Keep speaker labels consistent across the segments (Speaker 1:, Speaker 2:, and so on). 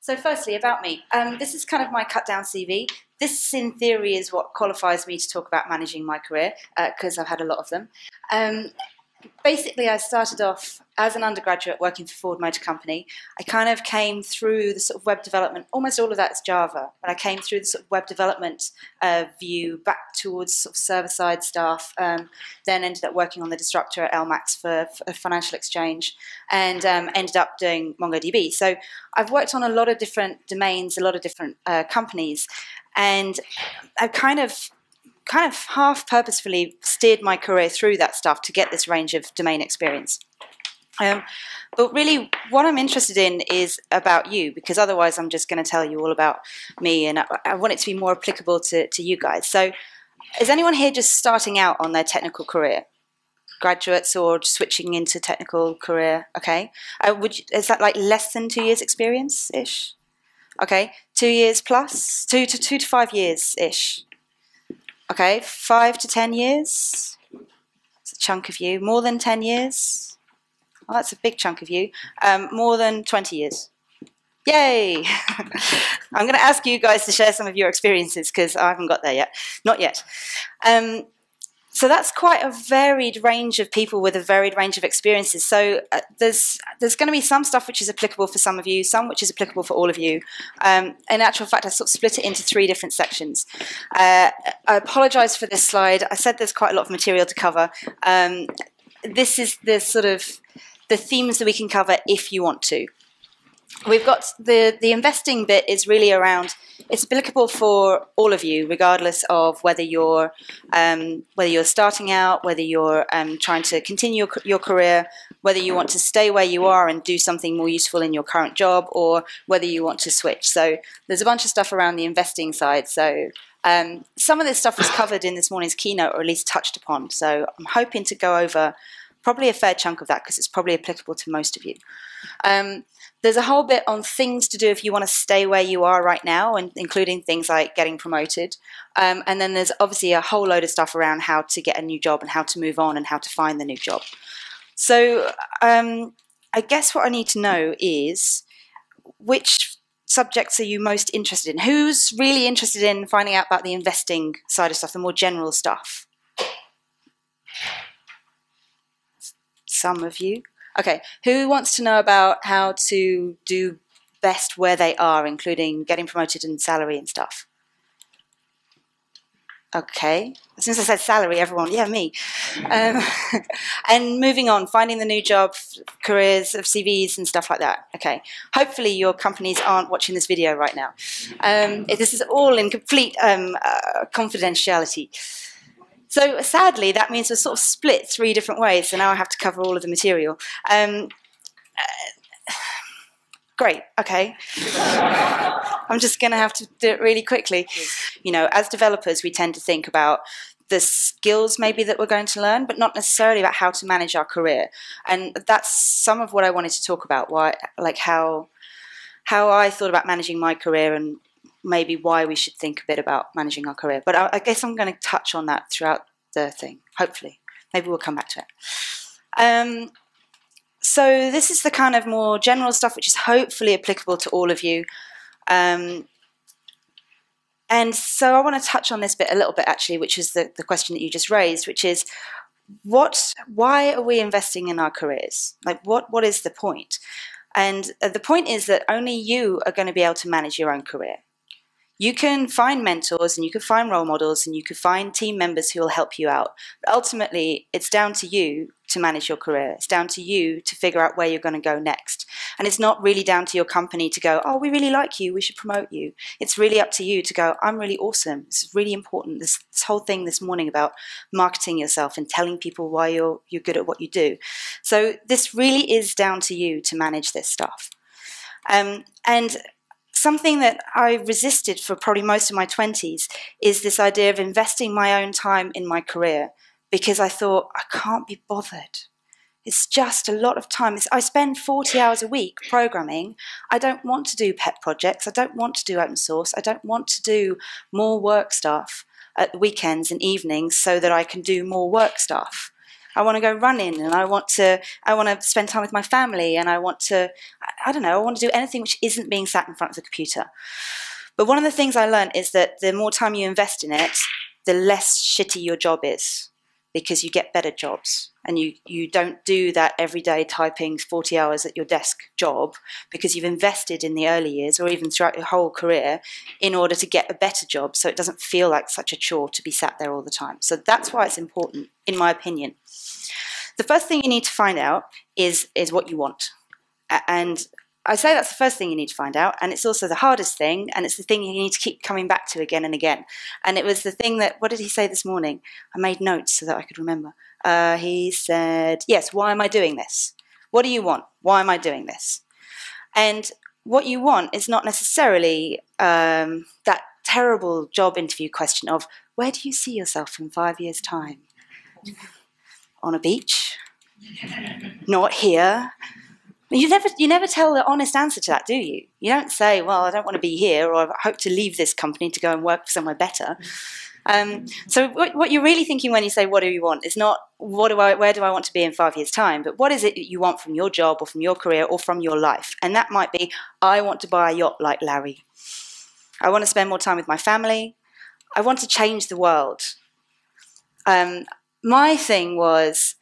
Speaker 1: So firstly, about me. This is kind of my cut-down CV. This, in theory, is what qualifies me to talk about managing my career, because I've had a lot of them. Basically, I started off as an undergraduate working for Ford Motor Company. I kind of came through the sort of web development, almost all of that's Java, but I came through the sort of web development view back towards sort of server-side stuff, then ended up working on the disruptor at LMAX for financial exchange, and ended up doing MongoDB. So I've worked on a lot of different domains, a lot of different companies, and I've kind of half purposefully steered my career through that stuff to get this range of domain experience. But really, what I'm interested in is about you, because otherwise I'm just going to tell you all about me, and I want it to be more applicable to you guys. So is anyone here just starting out on their technical career? Graduates or switching into technical career? Okay. Is that like less than 2 years experience-ish? Okay. 2 years plus? 2 to 5 years-ish? Okay, 5 to 10 years. It's a chunk of you. More than 10 years. Well, that's a big chunk of you. More than 20 years. Yay! I'm going to ask you guys to share some of your experiences because I haven't got there yet. Not yet. So that's quite a varied range of people with a varied range of experiences. So there's going to be some stuff which is applicable for some of you, some which is applicable for all of you. In actual fact, I sort of split it into 3 different sections. I apologise for this slide. I said there's quite a lot of material to cover. This is the sort of the themes that we can cover if you want to. We've got the investing bit is really around, it's applicable for all of you, regardless of whether you're starting out, whether you're trying to continue your career, whether you want to stay where you are and do something more useful in your current job, or whether you want to switch. So there's a bunch of stuff around the investing side. So some of this stuff was covered in this morning's keynote, or at least touched upon. So I'm hoping to go over probably a fair chunk of that because it's probably applicable to most of you. There's a whole bit on things to do if you want to stay where you are right now, and including things like getting promoted. And then there's obviously a whole load of stuff around how to get a new job and how to move on and how to find the new job. So I guess what I need to know is which subjects are you most interested in? Who's really interested in finding out about the investing side of stuff, the more general stuff? Some of you. Okay, who wants to know about how to do best where they are, including getting promoted and salary and stuff? Okay, as soon as I said salary, everyone, yeah, me. And moving on, finding the new job, careers of CVs and stuff like that. Okay, hopefully your companies aren't watching this video right now. This is all in complete confidentiality. So sadly, that means we're sort of split 3 different ways, so now I have to cover all of the material. Great, okay. I'm just going to have to do it really quickly. You know, as developers, we tend to think about the skills maybe that we're going to learn, but not necessarily about how to manage our career. And that's some of what I wanted to talk about, how I thought about managing my career and maybe why we should think a bit about managing our career. But I guess I'm going to touch on that throughout the thing, hopefully. Maybe we'll come back to it. So this is the kind of more general stuff which is hopefully applicable to all of you. And so I want to touch on this bit a little bit, actually, which is the question that you just raised, which is why are we investing in our careers? Like, what is the point? And the point is that only you are going to be able to manage your own career. You can find mentors and you can find role models and you can find team members who will help you out. But ultimately, it's down to you to manage your career. It's down to you to figure out where you're going to go next. And it's not really down to your company to go, oh, we really like you, we should promote you. It's really up to you to go, I'm really awesome. This is really important. This whole thing this morning about marketing yourself and telling people why you're good at what you do. So this really is down to you to manage this stuff. And something that I resisted for probably most of my 20s is this idea of investing my own time in my career, because I thought, I can't be bothered. It's just a lot of time. I spend 40 hours a week programming. I don't want to do pet projects. I don't want to do open source. I don't want to do more work stuff at the weekends and evenings so that I can do more work stuff. I want to go running, and I want to spend time with my family, and I I don't know, I want to do anything which isn't being sat in front of the computer. But one of the things I learned is that the more time you invest in it, the less shitty your job is, because you get better jobs. And you don't do that every day typing 40 hours at your desk job, because you've invested in the early years or even throughout your whole career in order to get a better job, so it doesn't feel like such a chore to be sat there all the time. So that's why it's important, in my opinion. The first thing you need to find out is what you want. And I say that's the first thing you need to find out, and it's also the hardest thing, and it's the thing you need to keep coming back to again and again. And it was the thing that, what did he say this morning? I made notes so that I could remember. He said, yes, why am I doing this? What do you want? Why am I doing this? And what you want is not necessarily that terrible job interview question of, where do you see yourself in 5 years' time? On a beach? Not here. You never tell the honest answer to that, do you? You don't say, well, I don't want to be here, or I hope to leave this company to go and work somewhere better. So what you're really thinking when you say, what do you want, is not, where do I want to be in 5 years' time, but what is it that you want from your job or from your career or from your life? And that might be, I want to buy a yacht like Larry. I want to spend more time with my family. I want to change the world. My thing was,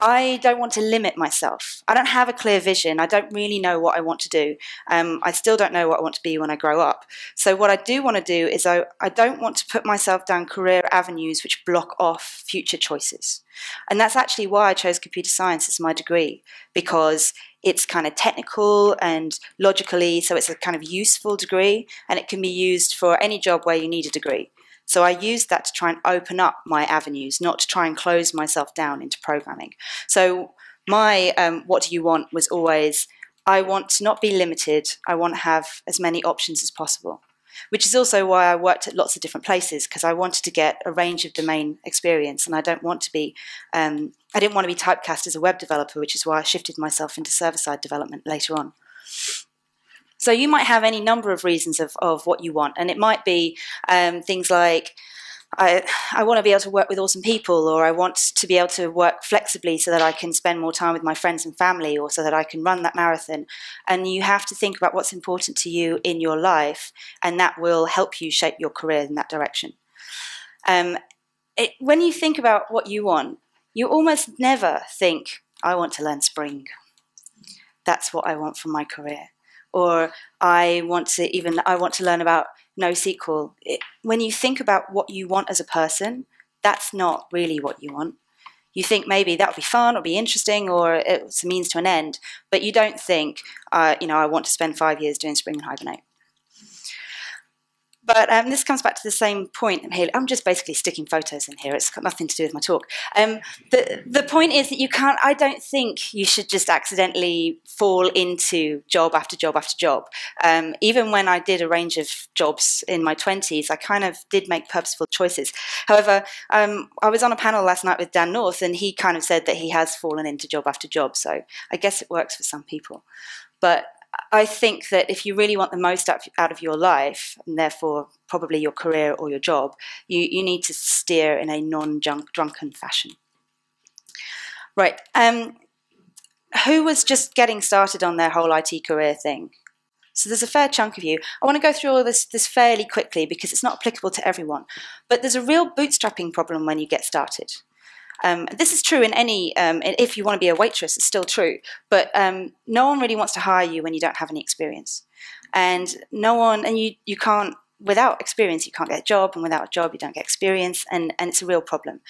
Speaker 1: I don't want to limit myself. I don't have a clear vision. I don't really know what I want to do. I still don't know what I want to be when I grow up. So what I do want to do is I don't want to put myself down career avenues which block off future choices. And that's actually why I chose computer science as my degree, because it's kind of technical and logically, so it's a kind of useful degree, and it can be used for any job where you need a degree. So I used that to try and open up my avenues, not to try and close myself down into programming. So my what do you want was always, I want to not be limited. I want to have as many options as possible, which is also why I worked at lots of different places, because I wanted to get a range of domain experience, and I don't want to be, I didn't want to be typecast as a web developer, which is why I shifted myself into server-side development later on. So you might have any number of reasons of what you want, and it might be things like, I want to be able to work with awesome people, or I want to be able to work flexibly so that I can spend more time with my friends and family, or so that I can run that marathon. And you have to think about what's important to you in your life, and that will help you shape your career in that direction. When you think about what you want, you almost never think, I want to learn Spring. That's what I want from my career. Or I want to learn about NoSQL. When you think about what you want as a person, that's not really what you want. You think maybe that would be fun, or be interesting, or it's a means to an end, but you don't think, I want to spend 5 years doing Spring and Hibernate. But this comes back to the same point here. I'm just basically sticking photos in here. It's got nothing to do with my talk. The point is that you can't, I don't think you should just accidentally fall into job after job after job. Even when I did a range of jobs in my 20s, I kind of did make purposeful choices. However, I was on a panel last night with Dan North, and he kind of said that he has fallen into job after job. So I guess it works for some people. But I think that if you really want the most out of your life, and therefore probably your career or your job, you need to steer in a non-drunken fashion. Right. Who was just getting started on their whole IT career thing? So there's a fair chunk of you. I want to go through all this fairly quickly, because it's not applicable to everyone. But there's a real bootstrapping problem when you get started. This is true in any, if you want to be a waitress, it's still true, but no one really wants to hire you when you don't have any experience. And you can't, without experience, you can't get a job, and without a job, you don't get experience, and it's a real problem.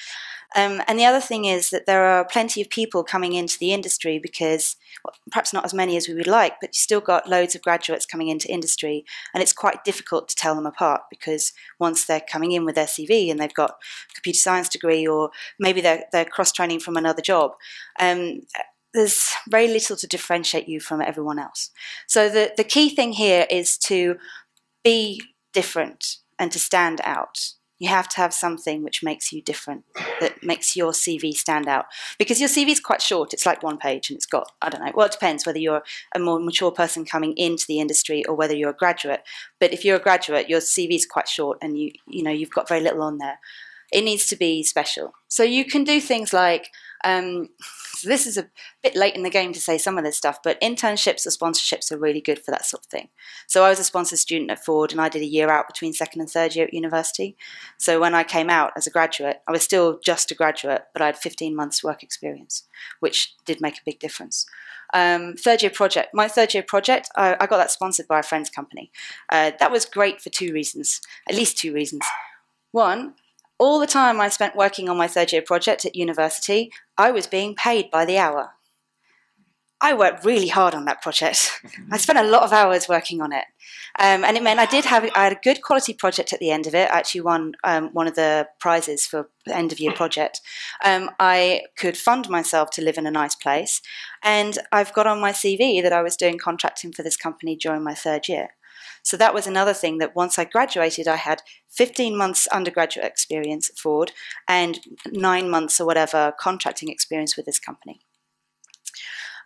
Speaker 1: And the other thing is that there are plenty of people coming into the industry because, well, perhaps not as many as we would like, but you've still got loads of graduates coming into industry, and it's quite difficult to tell them apart, because once they're coming in with their CV and they've got a computer science degree, or maybe they're cross-training from another job, there's very little to differentiate you from everyone else. So the key thing here is to be different and to stand out. You have to have something which makes you different, that makes your CV stand out. Because your CV is quite short. It's like 1 page, and it's got, I don't know, well, it depends whether you're a more mature person coming into the industry or whether you're a graduate. But if you're a graduate, your CV is quite short, and you've got very little on there. It needs to be special. So you can do things like, So this is a bit late in the game to say some of this stuff, but internships or sponsorships are really good for that sort of thing. So I was a sponsored student at Ford, and I did a year out between second and third year at university. So when I came out as a graduate, I was still just a graduate, but I had 15 months work experience, which did make a big difference. My third year project, I got that sponsored by a friend's company. That was great for two reasons, at least two reasons. One, all the time I spent working on my third year project at university, I was being paid by the hour. I worked really hard on that project. I spent a lot of hours working on it. And it meant I had a good quality project at the end of it. I actually won one of the prizes for the end of year project. I could fund myself to live in a nice place. And I've got on my CV that I was doing contracting for this company during my third year. So that was another thing, that once I graduated, I had 15 months undergraduate experience at Ford and 9 months or whatever contracting experience with this company.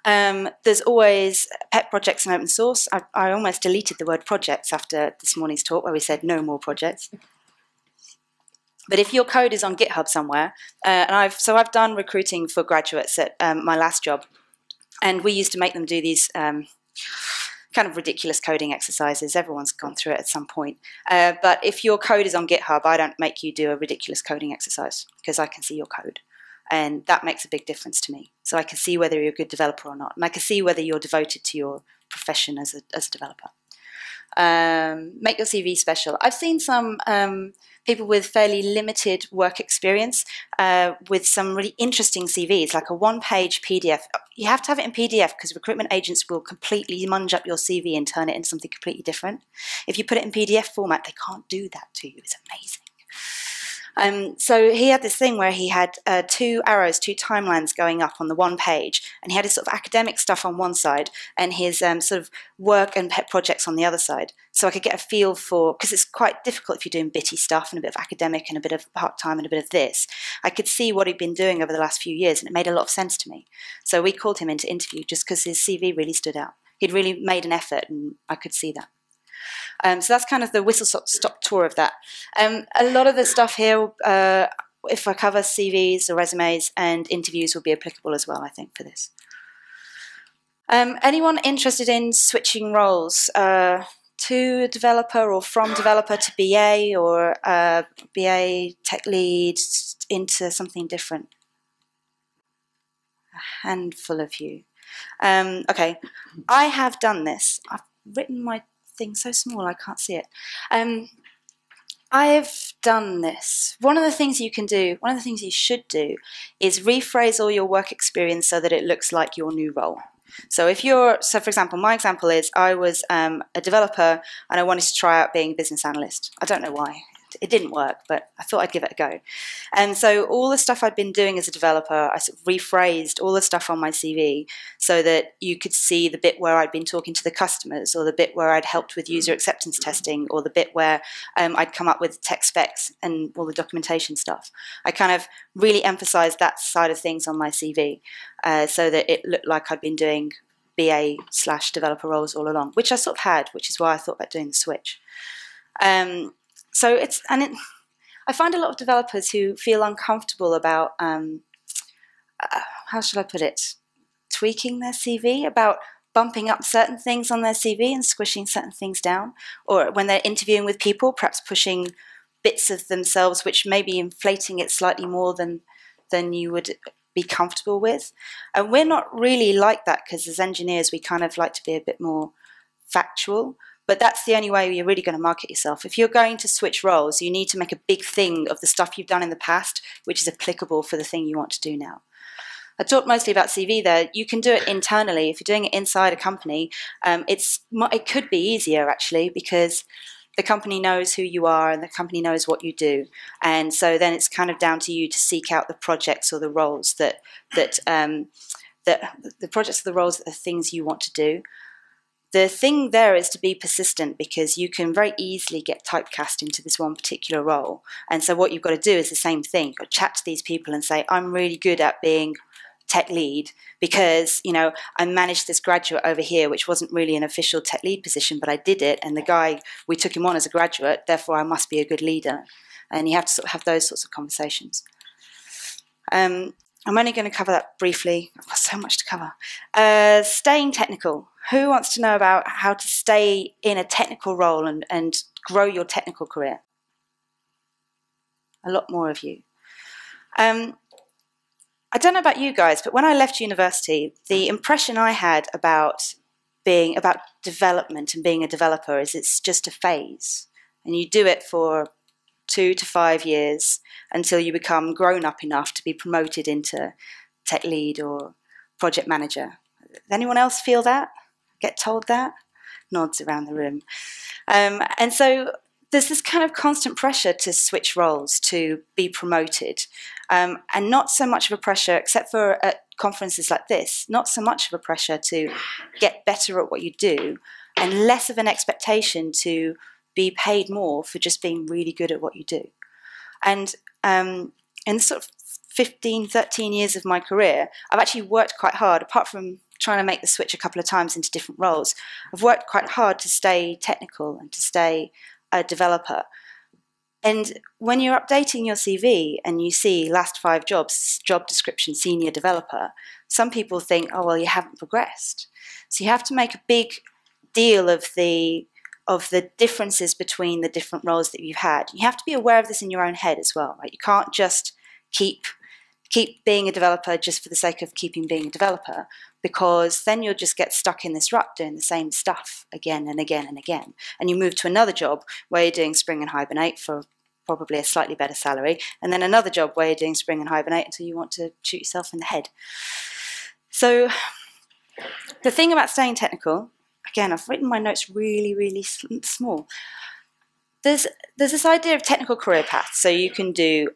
Speaker 1: There's always pet projects and open source. I almost deleted the word projects after this morning's talk where we said no more projects. But if your code is on GitHub somewhere, and I've done recruiting for graduates at my last job, and we used to make them do these kind of ridiculous coding exercises. Everyone's gone through it at some point. But if your code is on GitHub, I don't make you do a ridiculous coding exercise because I can see your code. And that makes a big difference to me. So I can see whether you're a good developer or not. And I can see whether you're devoted to your profession as a developer. Make your CV special. I've seen some people with fairly limited work experience with some really interesting CVs, like a one-page PDF. You have to have it in PDF because recruitment agents will completely munge up your CV and turn it into something completely different. If you put it in PDF format, they can't do that to you. It's amazing. So he had this thing where he had two arrows, two timelines going up on the one page, and he had his sort of academic stuff on one side and his sort of work and pet projects on the other side. So I could get a feel for, because it's quite difficult if you're doing bitty stuff and a bit of academic and a bit of part-time and a bit of this. I could see what he'd been doing over the last few years, and it made a lot of sense to me. So we called him in to interview just because his CV really stood out. He'd really made an effort, and I could see that. So that's kind of the whistle-stop tour of that. A lot of the stuff here, if I cover CVs or resumes and interviews, will be applicable as well, I think, for this. Anyone interested in switching roles to developer or from developer to BA or BA tech lead into something different? A handful of you. Okay, I have done this. I've written my thing so small I can't see it. I've done this. One of the things you can do, one of the things you should do, is rephrase all your work experience so that it looks like your new role. So if you're, so for example, my example is I was a developer and I wanted to try out being a business analyst. I don't know why. It didn't work, but I thought I'd give it a go. And so all the stuff I'd been doing as a developer, I sort of rephrased all the stuff on my CV so that you could see the bit where I'd been talking to the customers, or the bit where I'd helped with user acceptance testing, or the bit where I'd come up with tech specs and all the documentation stuff. I kind of really emphasized that side of things on my CV so that it looked like I'd been doing BA/developer roles all along, which I sort of had, which is why I thought about doing the switch. I find a lot of developers who feel uncomfortable about, how should I put it, tweaking their CV, about bumping up certain things on their CV and squishing certain things down, or when they're interviewing with people, perhaps pushing bits of themselves which may be inflating it slightly more than you would be comfortable with. And we're not really like that because as engineers we kind of like to be a bit more factual. But that's the only way you're really going to market yourself. If you're going to switch roles, you need to make a big thing of the stuff you've done in the past, which is applicable for the thing you want to do now. I talked mostly about CV there. You can do it internally. If you're doing it inside a company, it could be easier, actually, because the company knows who you are and the company knows what you do. And so then it's kind of down to you to seek out the projects or the roles the projects or the roles that the things you want to do. The thing there is to be persistent because you can very easily get typecast into this one particular role. And so what you've got to do is the same thing. You've got to chat to these people and say, I'm really good at being tech lead because, you know, I managed this graduate over here, which wasn't really an official tech lead position, but I did it. And the guy, we took him on as a graduate, therefore I must be a good leader. And you have to sort of have those sorts of conversations. I'm only going to cover that briefly. I've got so much to cover. Staying technical. Who wants to know about how to stay in a technical role and grow your technical career? A lot more of you. I don't know about you guys, but when I left university, the impression I had about development and being a developer is it's just a phase. And you do it for 2 to 5 years until you become grown up enough to be promoted into tech lead or project manager. Does anyone else feel that? Get told that? Nods around the room. And so there's this kind of constant pressure to switch roles, to be promoted, and not so much of a pressure, except for at conferences like this, not so much of a pressure to get better at what you do, and less of an expectation to be paid more for just being really good at what you do. And in sort of 15, 13 years of my career, I've actually worked quite hard, apart from trying to make the switch a couple of times into different roles. I've worked quite hard to stay technical and to stay a developer. And when you're updating your CV and you see last 5 jobs, job description, senior developer, some people think, oh, well, you haven't progressed. So you have to make a big deal of the differences between the different roles that you've had. You have to be aware of this in your own head as well, right? You can't just keep being a developer just for the sake of keeping being a developer, because then you'll just get stuck in this rut doing the same stuff again and again and again. And you move to another job where you're doing Spring and Hibernate for probably a slightly better salary, and then another job where you're doing Spring and Hibernate until you want to shoot yourself in the head. So the thing about staying technical, again, I've written my notes really, really small. There's this idea of technical career paths. So you can do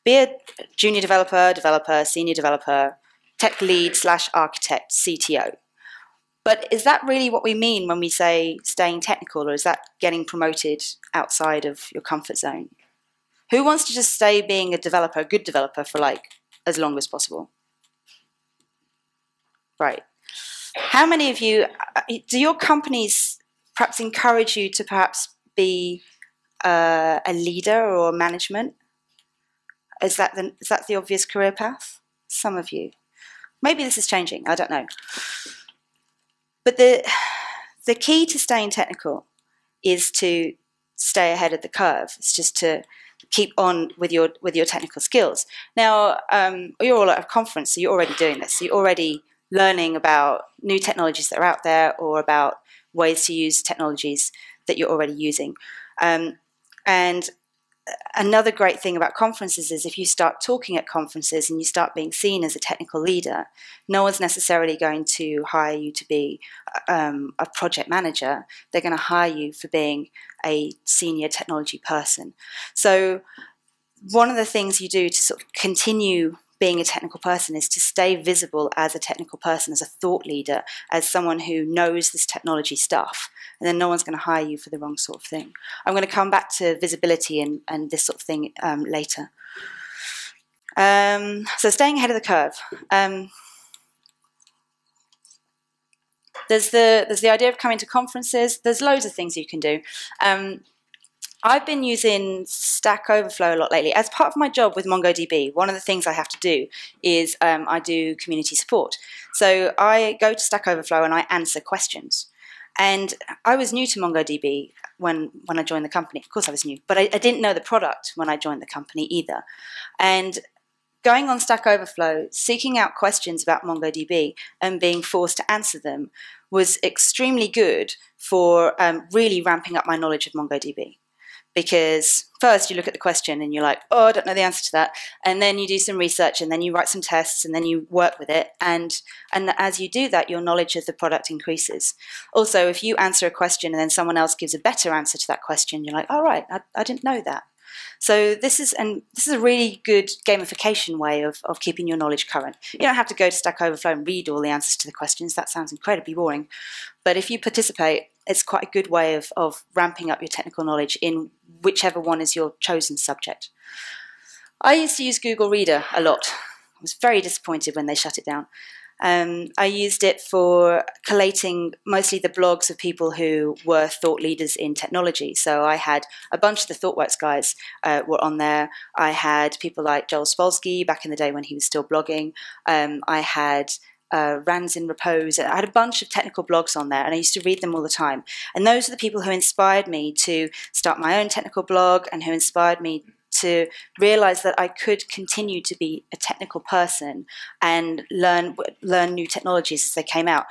Speaker 1: be a junior developer, senior developer, tech lead / architect, CTO. But is that really what we mean when we say staying technical, or is that getting promoted outside of your comfort zone? Who wants to just stay being a developer, a good developer, for like as long as possible? Right. How many of you, do your companies perhaps encourage you to perhaps be a leader or management? Is that the obvious career path? Some of you. Maybe this is changing, I don't know. But the key to staying technical is to stay ahead of the curve. It's just to keep on with your technical skills. Now, you're all at a conference, so you're already doing this. So you're already learning about new technologies that are out there, or about ways to use technologies that you're already using. And another great thing about conferences is if you start talking at conferences and you start being seen as a technical leader, no one's necessarily going to hire you to be a project manager. They're going to hire you for being a senior technology person. So one of the things you do to sort of continue being a technical person is to stay visible as a technical person, as a thought leader, as someone who knows this technology stuff, and then no one's going to hire you for the wrong sort of thing. I'm going to come back to visibility and this sort of thing later. So staying ahead of the curve. There's the idea of coming to conferences. There's loads of things you can do. I've been using Stack Overflow a lot lately. As part of my job with MongoDB, one of the things I have to do is I do community support. So I go to Stack Overflow and I answer questions. And I was new to MongoDB when I joined the company. Of course I was new, but I didn't know the product when I joined the company either. And going on Stack Overflow, seeking out questions about MongoDB and being forced to answer them was extremely good for really ramping up my knowledge of MongoDB. Because first you look at the question and you're like, oh, I don't know the answer to that. And then you do some research and then you write some tests and then you work with it. And as you do that, your knowledge of the product increases. Also, if you answer a question and then someone else gives a better answer to that question, you're like, oh, right, I didn't know that. So this is a really good gamification way of keeping your knowledge current. You don't have to go to Stack Overflow and read all the answers to the questions. That sounds incredibly boring. But if you participate, it's quite a good way of ramping up your technical knowledge in whichever one is your chosen subject. I used to use Google Reader a lot. I was very disappointed when they shut it down. I used it for collating mostly the blogs of people who were thought leaders in technology. So I had a bunch of the ThoughtWorks guys were on there. I had people like Joel Spolsky back in the day when he was still blogging. I had Rands in Repose. I had a bunch of technical blogs on there, and I used to read them all the time. And those are the people who inspired me to start my own technical blog, and who inspired me to realize that I could continue to be a technical person and learn new technologies as they came out.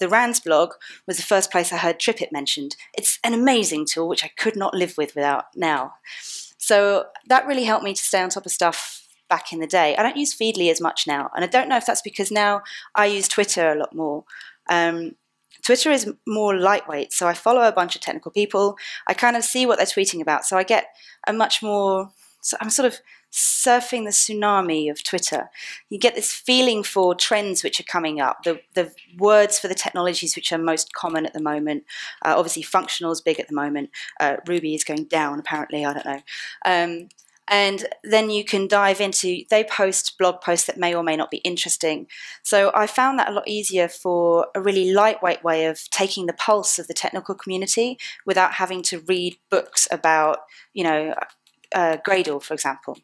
Speaker 1: The Rands blog was the first place I heard TripIt mentioned. It's an amazing tool which I could not live without now. So that really helped me to stay on top of stuff back in the day. I don't use Feedly as much now, and I don't know if that's because now I use Twitter a lot more. Twitter is more lightweight, so I follow a bunch of technical people. I kind of see what they're tweeting about, so I get a much more, so I'm sort of surfing the tsunami of Twitter. You get this feeling for trends which are coming up, the words for the technologies which are most common at the moment. Obviously, functional is big at the moment. Ruby is going down, apparently, I don't know. And then you can dive into, they post blog posts that may or may not be interesting. So I found that a lot easier for a really lightweight way of taking the pulse of the technical community without having to read books about, Gradle, for example.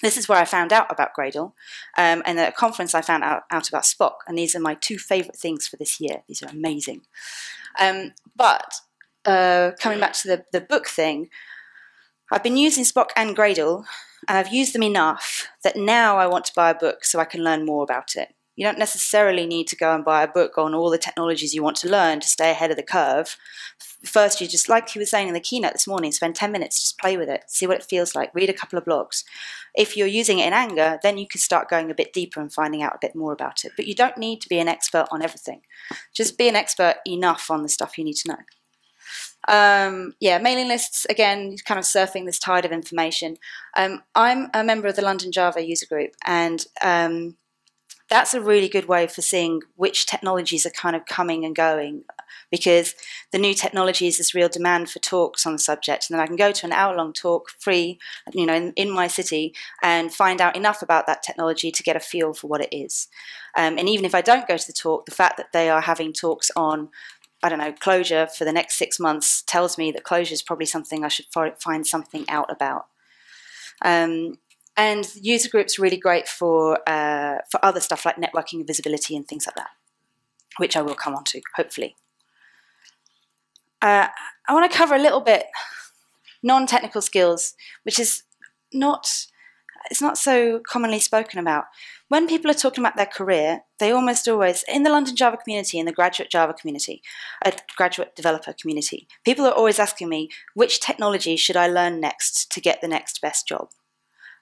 Speaker 1: This is where I found out about Gradle. And at a conference I found out about Spock. And these are my two favorite things for this year. These are amazing. But coming back to the book thing, I've been using Spock and Gradle, and I've used them enough that now I want to buy a book so I can learn more about it. You don't necessarily need to go and buy a book on all the technologies you want to learn to stay ahead of the curve. First, you just, like he was saying in the keynote this morning, spend 10 minutes, just play with it, see what it feels like, read a couple of blogs. If you're using it in anger, then you can start going a bit deeper and finding out a bit more about it. But you don't need to be an expert on everything. Just be an expert enough on the stuff you need to know. Mailing lists, again, kind of surfing this tide of information. I'm a member of the London Java user group, and that's a really good way for seeing which technologies are kind of coming and going, because the new technologies, there's real demand for talks on the subject, and then I can go to an hour-long talk free, in my city, and find out enough about that technology to get a feel for what it is. And even if I don't go to the talk, the fact that they are having talks on, I don't know, Clojure for the next 6 months tells me that Clojure is probably something I should find something out about. And user groups are really great for other stuff like networking and visibility and things like that, which I will come on to, hopefully. I want to cover a little bit non-technical skills, which is it's not so commonly spoken about. When people are talking about their career, they almost always, in the London Java community, in the graduate Java community, graduate developer community, people are always asking me, which technology should I learn next to get the next best job?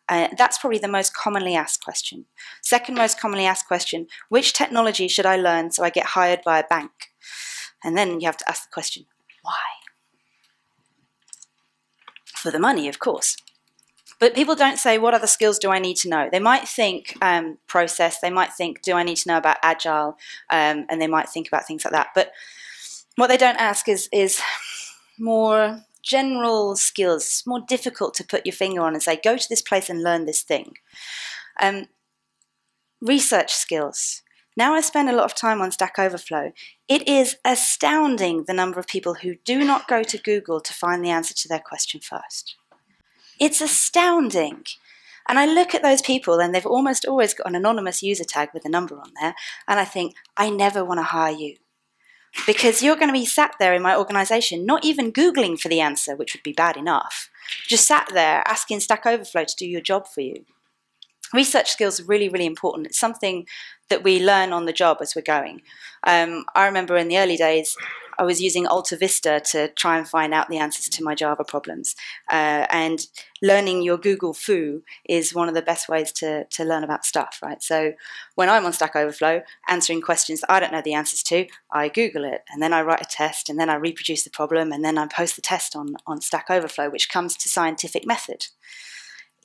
Speaker 1: That's probably the most commonly asked question. Second most commonly asked question, which technology should I learn so I get hired by a bank? And then you have to ask the question, why? For the money, of course. But people don't say, what other skills do I need to know? They might think process, they might think, do I need to know about agile? And they might think about things like that. But what they don't ask is more general skills, more difficult to put your finger on and say, go to this place and learn this thing. Research skills. Now I spend a lot of time on Stack Overflow. It is astounding the number of people who do not go to Google to find the answer to their question first. It's astounding. And I look at those people and they've almost always got an anonymous user tag with a number on there. And I think, I never want to hire you. Because you're going to be sat there in my organization, not even Googling for the answer, which would be bad enough. Just sat there asking Stack Overflow to do your job for you. Research skills are really, really important. It's something that we learn on the job as we're going. I remember in the early days, I was using Alta Vista to try and find out the answers to my Java problems. And learning your Google foo is one of the best ways to learn about stuff, right? So when I'm on Stack Overflow, answering questions that I don't know the answers to, I Google it, and then I write a test, and then I reproduce the problem, and then I post the test on Stack Overflow, which comes to scientific method.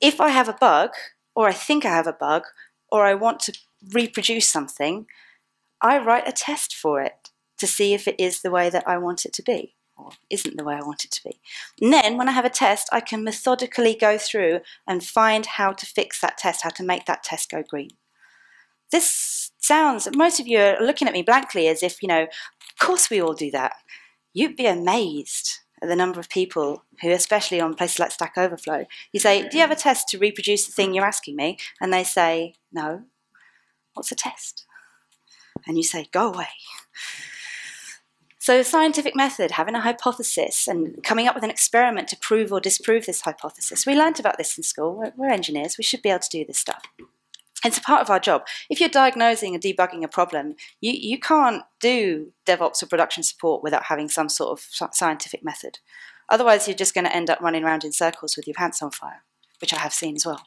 Speaker 1: If I have a bug, or I think I have a bug, or I want to reproduce something, I write a test for it to see if it is the way that I want it to be, or isn't the way I want it to be. And then when I have a test, I can methodically go through and find how to fix that test, how to make that test go green. this sounds, most of you are looking at me blankly as if, you know, of course we all do that. You'd be amazed at the number of people who, especially on places like Stack Overflow, you say, do you have a test to reproduce the thing you're asking me? And they say, no. What's a test? And you say, go away. So scientific method, having a hypothesis and coming up with an experiment to prove or disprove this hypothesis. We learned about this in school. We're engineers. We should be able to do this stuff. It's a part of our job. If you're diagnosing and debugging a problem, you can't do DevOps or production support without having some sort of scientific method. Otherwise, you're just going to end up running around in circles with your pants on fire, which I have seen as well.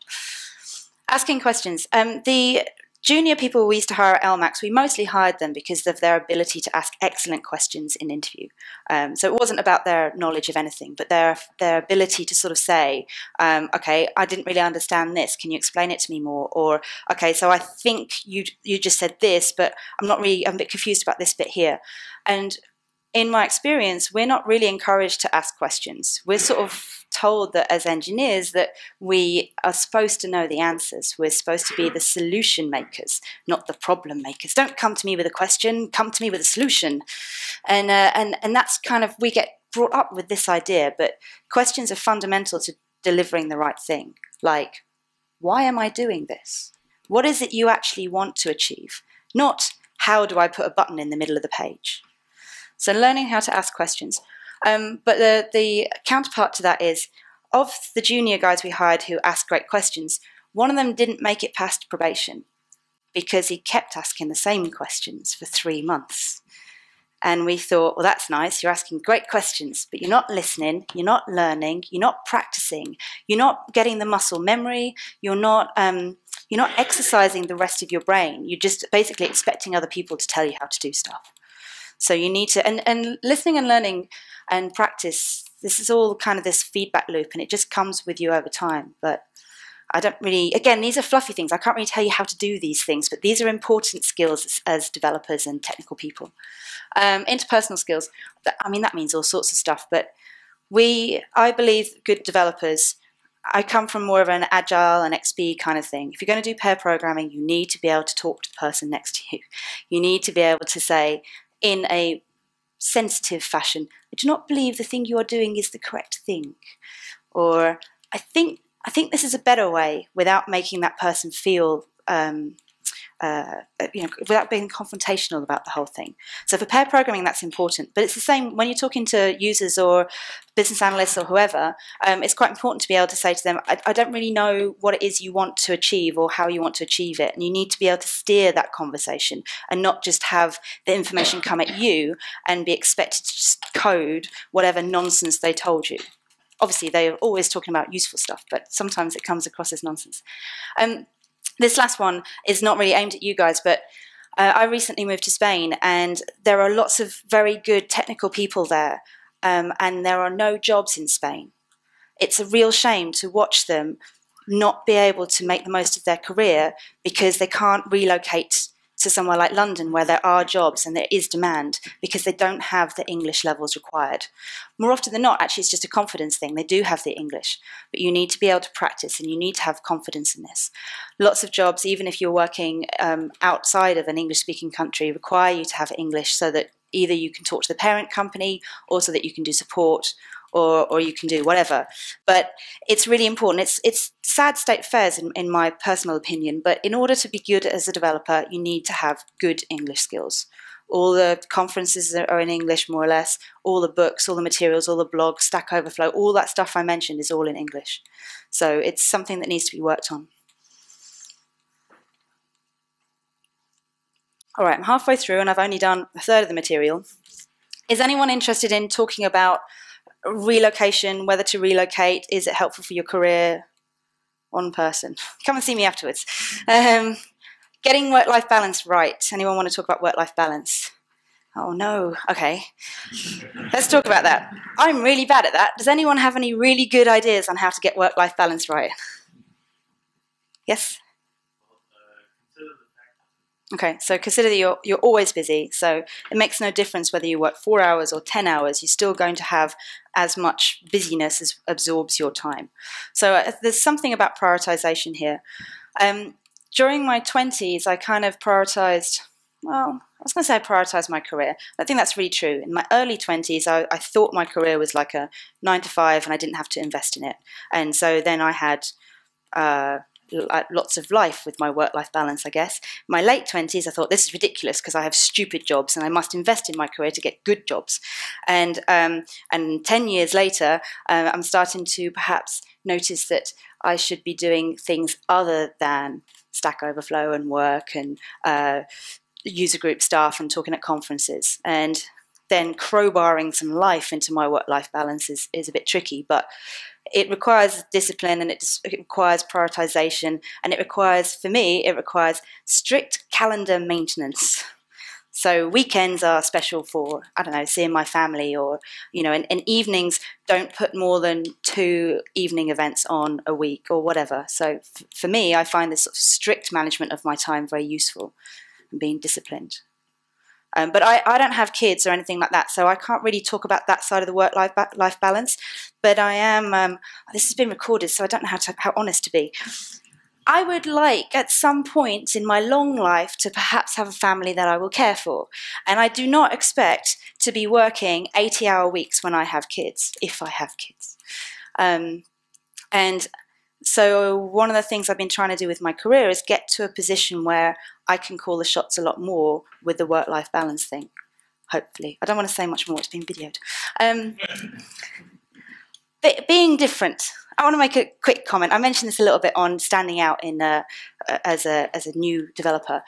Speaker 1: Asking questions. The junior people we used to hire at LMAX, we mostly hired them because of their ability to ask excellent questions in interview. So it wasn't about their knowledge of anything, but their ability to sort of say, okay, I didn't really understand this. Can you explain it to me more? Or, okay, so I think you just said this, but I'm a bit confused about this bit here. And in my experience, we're not really encouraged to ask questions. We're sort of told that as engineers that we are supposed to know the answers. We're supposed to be the solution makers, not the problem makers. Don't come to me with a question, come to me with a solution. And that's kind of, we get brought up with this idea, but questions are fundamental to delivering the right thing. Like, why am I doing this? What is it you actually want to achieve? Not, how do I put a button in the middle of the page? So learning how to ask questions. But the counterpart to that is, of the junior guys we hired who asked great questions, one of them didn't make it past probation because he kept asking the same questions for 3 months. And we thought, well, that's nice. You're asking great questions, but you're not listening, you're not learning, you're not practicing, you're not getting the muscle memory, you're not exercising the rest of your brain. You're just basically expecting other people to tell you how to do stuff. So you need to, and listening and learning and practice, this is all kind of this feedback loop, and it just comes with you over time. But I don't really, again, these are fluffy things. I can't really tell you how to do these things, but these are important skills as developers and technical people. Interpersonal skills, I mean, that means all sorts of stuff, but I believe good developers, I come from more of an agile and XP kind of thing. If you're going to do pair programming, you need to be able to talk to the person next to you. You need to be able to say, in a sensitive fashion, I do not believe the thing you are doing is the correct thing. Or I think this is a better way, without making that person feel without being confrontational about the whole thing. So for pair programming, that's important. But it's the same when you're talking to users or business analysts or whoever. It's quite important to be able to say to them, I don't really know what it is you want to achieve or how you want to achieve it. And you need to be able to steer that conversation and not just have the information come at you and be expected to just code whatever nonsense they told you. Obviously, they're always talking about useful stuff, but sometimes it comes across as nonsense. This last one is not really aimed at you guys, but I recently moved to Spain, and there are lots of very good technical people there, and there are no jobs in Spain. It's a real shame to watch them not be able to make the most of their career because they can't relocate to somewhere like London where there are jobs and there is demand because they don't have the English levels required. More often than not, actually, it's just a confidence thing. They do have the English, but you need to be able to practice and you need to have confidence in this. Lots of jobs, even if you're working outside of an English-speaking country, require you to have English so that either you can talk to the parent company or so that you can do support or you can do whatever. But it's really important. It's sad state affairs in my personal opinion, but in order to be good as a developer, you need to have good English skills. All the conferences are in English, more or less. All the books, all the materials, all the blogs, Stack Overflow, all that stuff I mentioned is all in English. So it's something that needs to be worked on. All right, I'm halfway through and I've only done a third of the material. Is anyone interested in talking about relocation, whether to relocate? Is it helpful for your career? One person. Come and see me afterwards. Getting work-life balance right. Anyone want to talk about work-life balance? Oh no, okay. Let's talk about that. I'm really bad at that. Does anyone have any really good ideas on how to get work-life balance right? Yes? Okay, so consider that you're always busy, so it makes no difference whether you work 4 hours or 10 hours, you're still going to have as much busyness as absorbs your time. So there's something about prioritization here. during my 20s, I kind of prioritized, well, I was going to say I prioritized my career. I think that's really true. In my early 20s, I thought my career was like a 9 to 5 and I didn't have to invest in it. And so then I had lots of life with my work-life balance, I guess. In my late 20s, I thought this is ridiculous because I have stupid jobs and I must invest in my career to get good jobs. And 10 years later, I'm starting to perhaps notice that I should be doing things other than Stack Overflow and work and user group stuff and talking at conferences. And then crowbarring some life into my work-life balance is a bit tricky, but it requires discipline and it requires prioritization, and it requires, for me, it requires strict calendar maintenance. So weekends are special for, I don't know, seeing my family, or, you know, and evenings, don't put more than 2 evening events on a week or whatever. So for me, I find this sort of strict management of my time very useful and being disciplined. But I don't have kids or anything like that, so I can't really talk about that side of the work-life balance. But I am, this has been recorded, so I don't know how honest to be. I would like, at some point in my long life, to perhaps have a family that I will care for. And I do not expect to be working 80-hour weeks when I have kids, if I have kids. And so one of the things I've been trying to do with my career is get to a position where I can call the shots a lot more with the work-life balance thing, hopefully. I don't want to say much more, it's being videoed. Being different. I want to make a quick comment. I mentioned this a little bit on standing out in as a new developer.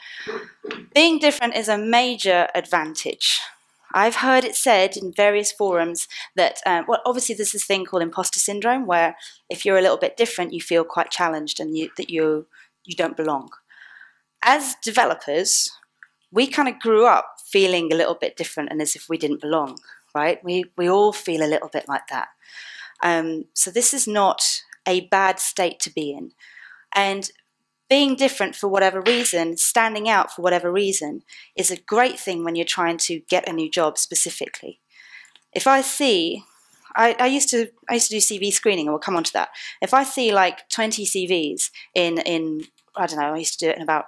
Speaker 1: Being different is a major advantage. I've heard it said in various forums that, well, obviously there's this thing called imposter syndrome, where if you're a little bit different, you feel quite challenged and that you don't belong. As developers, we kind of grew up feeling a little bit different and as if we didn't belong, right? We all feel a little bit like that. So this is not a bad state to be in. And being different for whatever reason, standing out for whatever reason, is a great thing when you're trying to get a new job specifically. If I see, I used to do CV screening, and we'll come on to that. If I see like 20 CVs in I don't know, I used to do it in about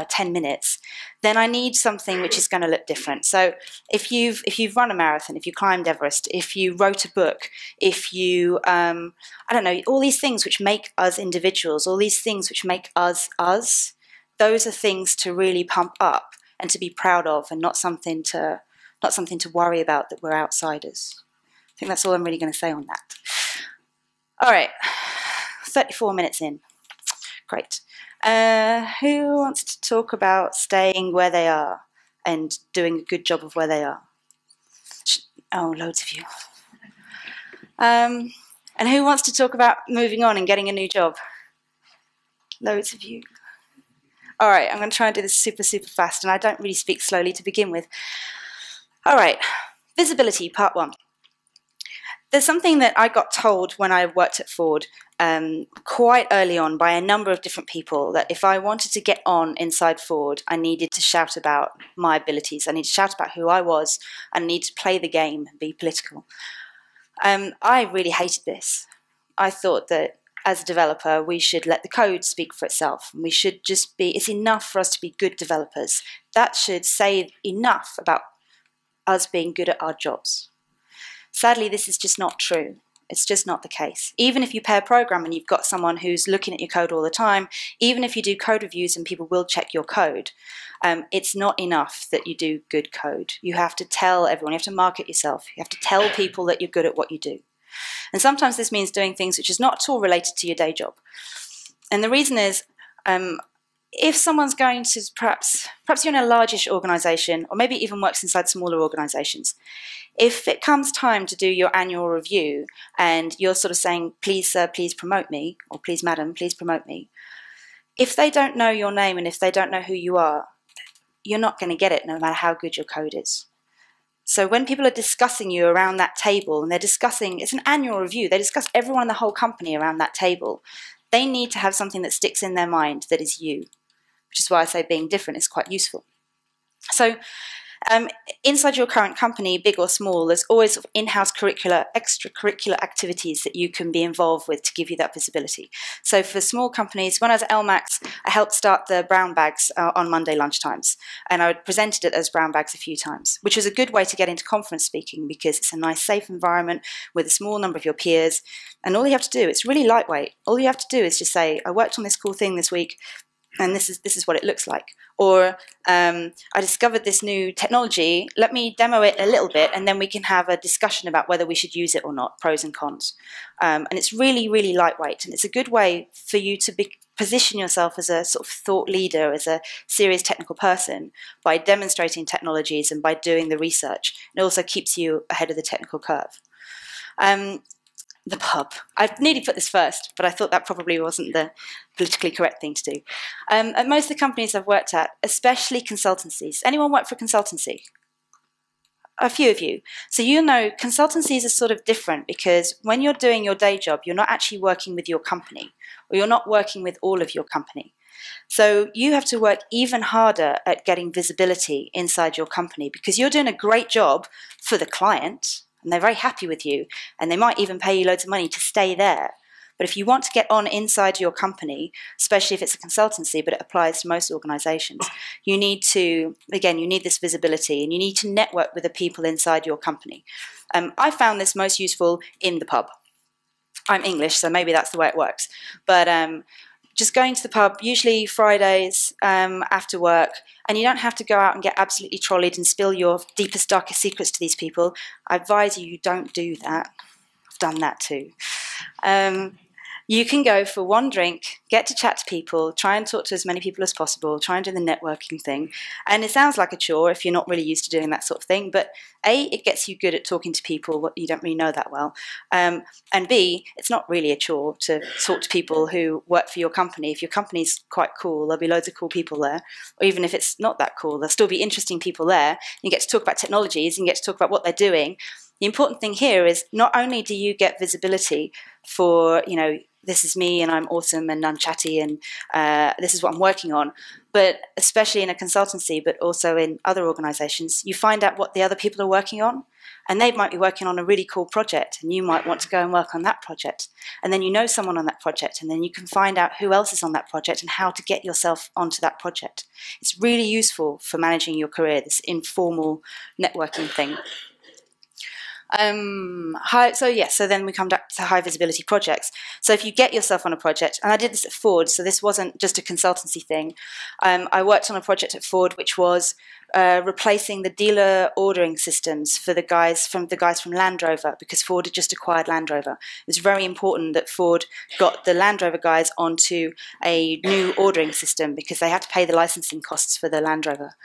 Speaker 1: 10 minutes, then I need something which is going to look different. So if you've run a marathon, if you climbed Everest, if you wrote a book, if you, I don't know, all these things which make us individuals, all these things which make us us, those are things to really pump up and to be proud of, and not something to worry about that we're outsiders. I think that's all I'm really going to say on that. All right, 34 minutes in. Great. Who wants to talk about staying where they are and doing a good job of where they are? Oh, loads of you. And who wants to talk about moving on and getting a new job? Loads of you. All right, I'm going to try and do this super, super fast, and I don't really speak slowly to begin with. All right, visibility, part 1. There's something that I got told when I worked at Ford quite early on by a number of different people, that if I wanted to get on inside Ford, I needed to shout about my abilities. I needed to shout about who I was, and I needed to play the game and be political. I really hated this. I thought that as a developer, we should let the code speak for itself. And we should just be, it's enough for us to be good developers. That should say enough about us being good at our jobs. Sadly, this is just not true. It's just not the case. Even if you pair program and you've got someone who's looking at your code all the time, even if you do code reviews and people will check your code, it's not enough that you do good code. You have to tell everyone, you have to market yourself, you have to tell people that you're good at what you do. And sometimes this means doing things which is not at all related to your day job. And the reason is, if someone's going to perhaps you're in a largish organization, or maybe even works inside smaller organizations, if it comes time to do your annual review and you're sort of saying, please sir, please promote me, or please madam, please promote me, if they don't know your name and if they don't know who you are, you're not going to get it no matter how good your code is. So when people are discussing you around that table, and they're discussing, it's an annual review, they discuss everyone in the whole company around that table, they need to have something that sticks in their mind that is you, which is why I say being different is quite useful. So Um, Inside your current company, big or small, there's always sort of in-house extracurricular activities that you can be involved with to give you that visibility. So for small companies, when I was at LMAX, I helped start the brown bags on Monday lunchtimes, and I presented it as brown bags a few times, which was a good way to get into conference speaking because it's a nice, safe environment with a small number of your peers, and all you have to do, it's really lightweight. All you have to do is just say, I worked on this cool thing this week, and this is what it looks like. Or I discovered this new technology, let me demo it a little bit, and then we can have a discussion about whether we should use it or not, pros and cons. And it's really, really lightweight, and it's a good way for you to position yourself as a sort of thought leader, as a serious technical person, by demonstrating technologies and by doing the research. It also keeps you ahead of the technical curve. The pub. I nearly put this first, but I thought that probably wasn't the politically correct thing to do. At most of the companies I've worked at, especially consultancies. Anyone work for a consultancy? A few of you. So you know consultancies are sort of different because when you're doing your day job, you're not actually working with your company, or you're not working with all of your company. So you have to work even harder at getting visibility inside your company because you're doing a great job for the client, and they're very happy with you, and they might even pay you loads of money to stay there. But if you want to get on inside your company, especially if it's a consultancy, but it applies to most organizations, you need to, again, you need this visibility, and you need to network with the people inside your company. I found this most useful in the pub. I'm English, so maybe that's the way it works. But just going to the pub, usually Fridays after work, and you don't have to go out and get absolutely trolleyed and spill your deepest, darkest secrets to these people. I advise you don't do that. I've done that too. You can go for one drink, get to chat to people, try and talk to as many people as possible, try and do the networking thing. And it sounds like a chore if you're not really used to doing that sort of thing, but A, it gets you good at talking to people you don't really know that well. And B, it's not really a chore to talk to people who work for your company. If your company's quite cool, there'll be loads of cool people there. Or even if it's not that cool, there'll still be interesting people there. You get to talk about technologies and you get to talk about what they're doing. The important thing here is not only do you get visibility for, you know, this is me and I'm awesome and I'm chatty and this is what I'm working on, but especially in a consultancy, but also in other organizations, you find out what the other people are working on, and they might be working on a really cool project and you might want to go and work on that project. And then you know someone on that project, and then you can find out who else is on that project and how to get yourself onto that project. It's really useful for managing your career, this informal networking thing. So then we come back to high visibility projects. So if you get yourself on a project, and I did this at Ford, so this wasn't just a consultancy thing. I worked on a project at Ford which was replacing the dealer ordering systems for the guys from Land Rover, because Ford had just acquired Land Rover. It was very important that Ford got the Land Rover guys onto a new ordering system because they had to pay the licensing costs for the Land Rover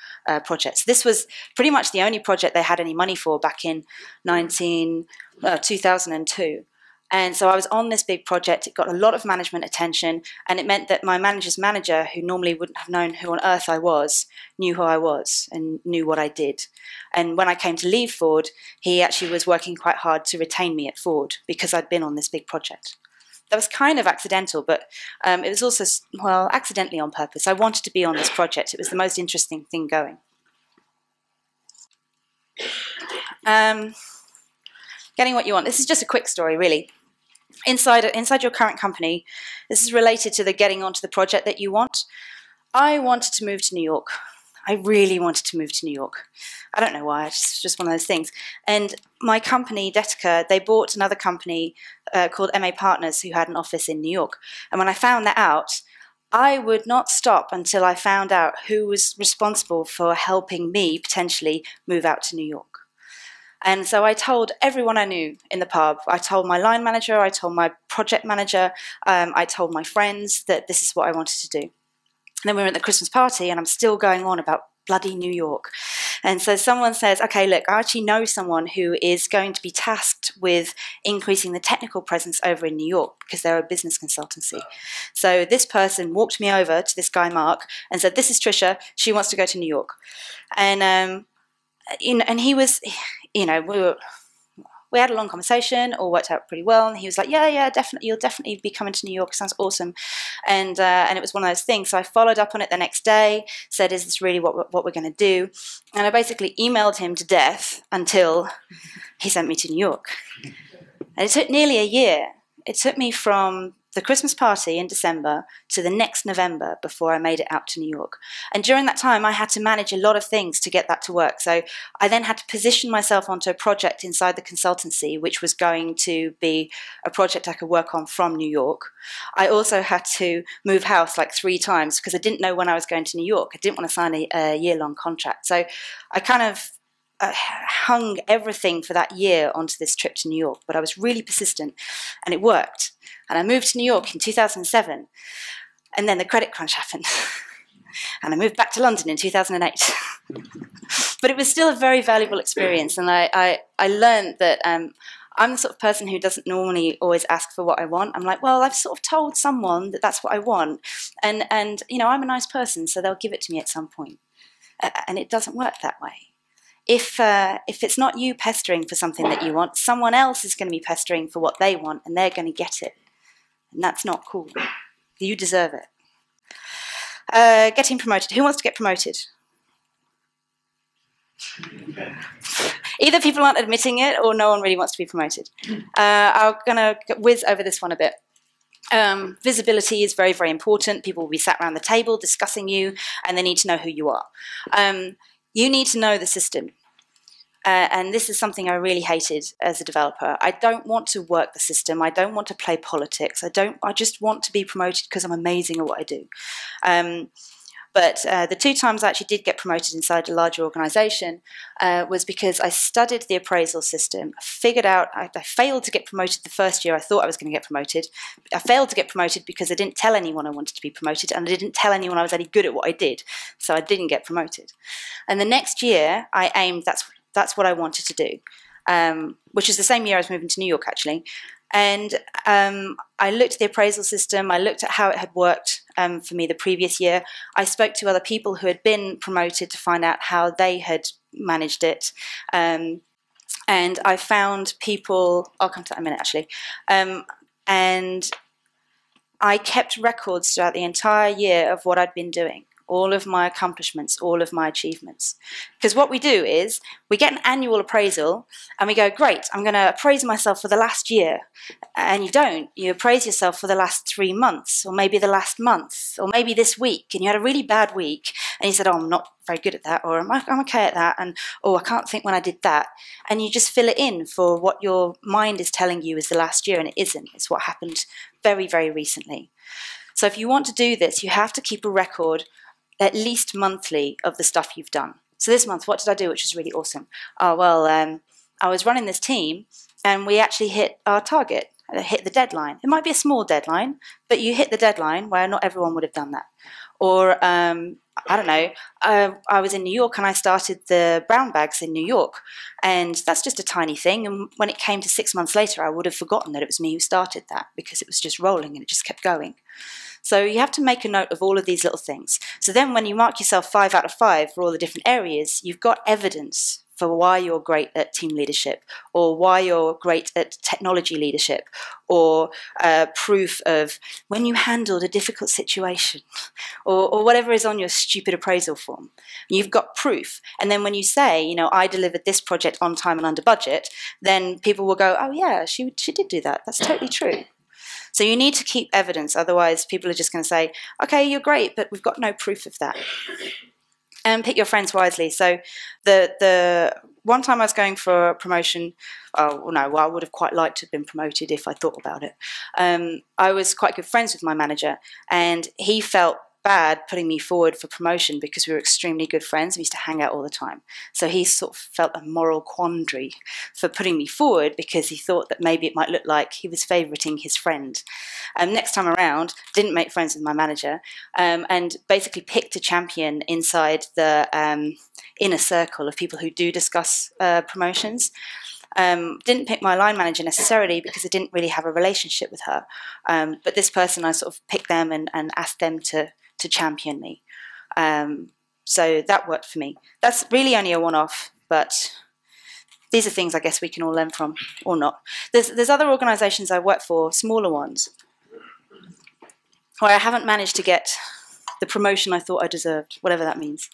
Speaker 1: projects. This was pretty much the only project they had any money for back in 2002. And so I was on this big project. It got a lot of management attention, and it meant that my manager's manager, who normally wouldn't have known who on earth I was, knew who I was and knew what I did. And when I came to leave Ford, he actually was working quite hard to retain me at Ford because I'd been on this big project. That was kind of accidental, but it was also, well, accidentally on purpose. I wanted to be on this project. It was the most interesting thing going. Getting what you want. This is just a quick story, really. Inside your current company, this is related to the getting onto the project that you want. I wanted to move to New York. I really wanted to move to New York. I don't know why, it's just one of those things. And my company, GOTOcon, they bought another company called MA Partners who had an office in New York. And when I found that out, I would not stop until I found out who was responsible for helping me potentially move out to New York. And so I told everyone I knew in the pub. I told my line manager, I told my project manager, I told my friends that this is what I wanted to do. And then we were at the Christmas party and I'm still going on about bloody New York. And so someone says, okay, look, I actually know someone who is going to be tasked with increasing the technical presence over in New York because they're a business consultancy. So this person walked me over to this guy, Mark, and said, this is Trisha, she wants to go to New York. And he was, you know, we we had a long conversation, all worked out pretty well, and he was like, yeah, definitely, you'll definitely be coming to New York, sounds awesome. And it was one of those things. So I followed up on it the next day, said, is this really what we're going to do? And I basically emailed him to death until he sent me to New York. And it took nearly a year. It took me from the Christmas party in December to the next November before I made it out to New York. And during that time, I had to manage a lot of things to get that to work. So I then had to position myself onto a project inside the consultancy, which was going to be a project I could work on from New York. I also had to move house like 3 times because I didn't know when I was going to New York. I didn't want to sign a year-long contract. So I kind of hung everything for that year onto this trip to New York, but I was really persistent and it worked. And I moved to New York in 2007, and then the credit crunch happened. And I moved back to London in 2008. But it was still a very valuable experience, and I learned that I'm the sort of person who doesn't normally always ask for what I want. I'm like, well, I've sort of told someone that that's what I want, and you know, I'm a nice person, so they'll give it to me at some point. And it doesn't work that way. If it's not you pestering for something that you want, someone else is going to be pestering for what they want, and they're going to get it. And that's not cool. You deserve it. Getting promoted. Who wants to get promoted? Either people aren't admitting it or no one really wants to be promoted. I'm going to whiz over this one a bit. Visibility is very, very important. People will be sat around the table discussing you, and they need to know who you are. You need to know the system. And this is something I really hated as a developer. I don't want to work the system. I don't want to play politics. I just want to be promoted because I'm amazing at what I do. But the 2 times I actually did get promoted inside a larger organization was because I studied the appraisal system, figured out I failed to get promoted the first year. I thought I was going to get promoted. I failed to get promoted because I didn't tell anyone I wanted to be promoted, and I didn't tell anyone I was any good at what I did. So I didn't get promoted. And the next year I aimed, that's what I wanted to do, which is the same year I was moving to New York, actually. And I looked at the appraisal system. I looked at how it had worked for me the previous year. I spoke to other people who had been promoted to find out how they had managed it. And I found people, I'll come to that in a minute, actually. And I kept records throughout the entire year of what I'd been doing. All of my accomplishments, all of my achievements. Because what we do is we get an annual appraisal and we go, great, I'm going to appraise myself for the last year. And you don't. You appraise yourself for the last 3 months, or maybe the last month, or maybe this week. And you had a really bad week and you said, oh, I'm not very good at that, or I'm okay at that, and oh, I can't think when I did that. And you just fill it in for what your mind is telling you is the last year, and it isn't. It's what happened very, very recently. So if you want to do this, you have to keep a record at least monthly of the stuff you've done. So this month, what did I do, which was really awesome? Oh, well, I was running this team and we actually hit our target, hit the deadline. It might be a small deadline, but you hit the deadline where not everyone would have done that. Or, I don't know, I was in New York and I started the brown bags in New York. And that's just a tiny thing. And when it came to 6 months later, I would have forgotten that it was me who started that because it was just rolling and it just kept going. So you have to make a note of all of these little things. So then when you mark yourself 5 out of 5 for all the different areas, you've got evidence for why you're great at team leadership, or why you're great at technology leadership, or proof of when you handled a difficult situation, or whatever is on your stupid appraisal form. You've got proof. And then when you say, you know, I delivered this project on time and under budget, then people will go, oh yeah, she did do that. That's totally true. So you need to keep evidence, otherwise people are just going to say, okay, you're great, but we've got no proof of that. And pick your friends wisely. So the one time I was going for a promotion, well, I would have quite liked to have been promoted if I thought about it. I was quite good friends with my manager, and he felt bad putting me forward for promotion because we were extremely good friends. We used to hang out all the time. So he sort of felt a moral quandary for putting me forward because he thought that maybe it might look like he was favoriting his friend. Next time around, didn't make friends with my manager, and basically picked a champion inside the inner circle of people who do discuss promotions. Didn't pick my line manager necessarily because I didn't really have a relationship with her. But this person, I sort of picked them and asked them to champion me. So that worked for me. That's really only a one-off, but these are things I guess we can all learn from, or not. There's other organisations I work for, smaller ones, where I haven't managed to get the promotion I thought I deserved, whatever that means.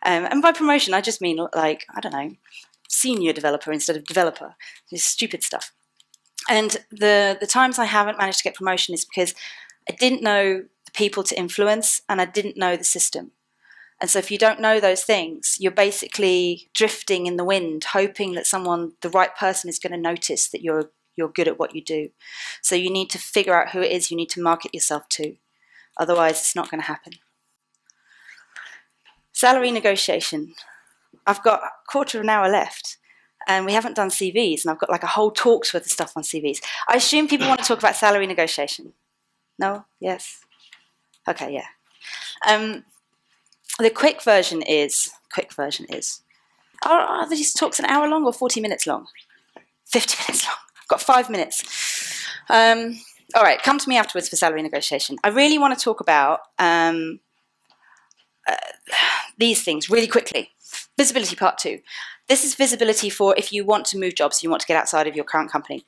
Speaker 1: And by promotion, I just mean, like, I don't know, senior developer instead of developer. This stupid stuff. And the times I haven't managed to get promotion is because I didn't know the people to influence, and I didn't know the system. And so if you don't know those things, you're basically drifting in the wind, hoping that the right person is going to notice that you're good at what you do. So you need to figure out who it is you need to market yourself to. Otherwise, it's not going to happen. Salary negotiation. I've got a quarter of an hour left, and we haven't done CVs, and I've got like a whole talk's worth of stuff on CVs. I assume people want to talk about salary negotiation. No? Yes? Okay, yeah. The quick version is, are these talks an hour long or 40 minutes long? 50 minutes long. I've got 5 minutes. All right, come to me afterwards for salary negotiation. I really want to talk about these things really quickly. Visibility part 2. This is visibility for if you want to move jobs, you want to get outside of your current company.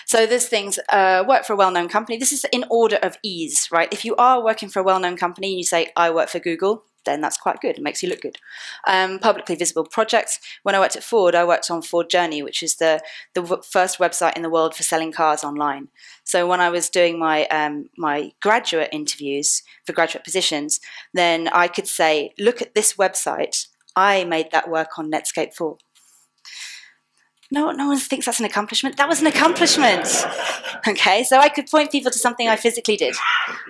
Speaker 1: So there's things, work for a well-known company. This is in order of ease, right? If you are working for a well-known company and you say, I work for Google, then that's quite good. It makes you look good. Publicly visible projects. When I worked at Ford, I worked on Ford Journey, which is the first website in the world for selling cars online. So when I was doing my my graduate interviews for graduate positions, then I could say, look at this website. I made that work on Netscape 4. No one thinks that's an accomplishment. That was an accomplishment. Okay, so I could point people to something I physically did.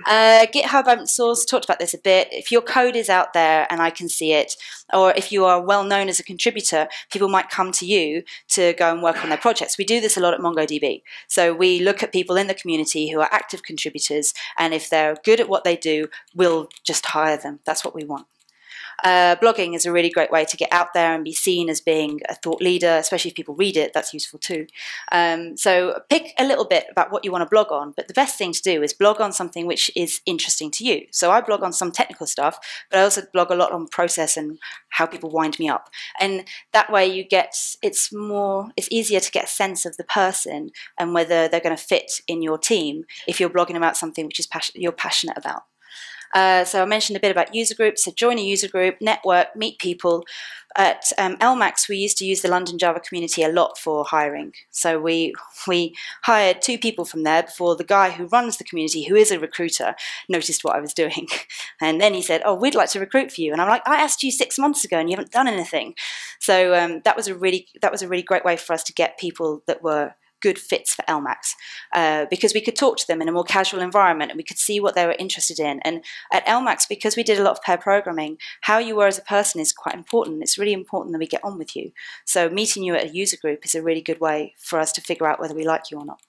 Speaker 1: GitHub open source, talked about this a bit. If your code is out there and I can see it, or if you are well known as a contributor, people might come to you to go and work on their projects. We do this a lot at MongoDB. So we look at people in the community who are active contributors, and if they're good at what they do, we'll just hire them. That's what we want. Blogging is a really great way to get out there and be seen as being a thought leader, especially if people read it. That's useful too. So pick a little bit about what you want to blog on, but the best thing to do is blog on something which is interesting to you. So I blog on some technical stuff, but I also blog a lot on process and how people wind me up. And that way you get, it's easier to get a sense of the person and whether they're going to fit in your team if you're blogging about something which is you're passionate about. So I mentioned a bit about user groups. So join a user group, network, meet people. At LMAX, we used to use the London Java community a lot for hiring. So we hired 2 people from there before the guy who runs the community, who is a recruiter, noticed what I was doing. And then he said, oh, we'd like to recruit for you. And I'm like, I asked you 6 months ago and you haven't done anything. So that was a really great way for us to get people that were good fits for LMAX, because we could talk to them in a more casual environment and we could see what they were interested in. And at LMAX, because we did a lot of pair programming, how you were as a person is quite important. It's really important that we get on with you. So meeting you at a user group is a really good way for us to figure out whether we like you or not.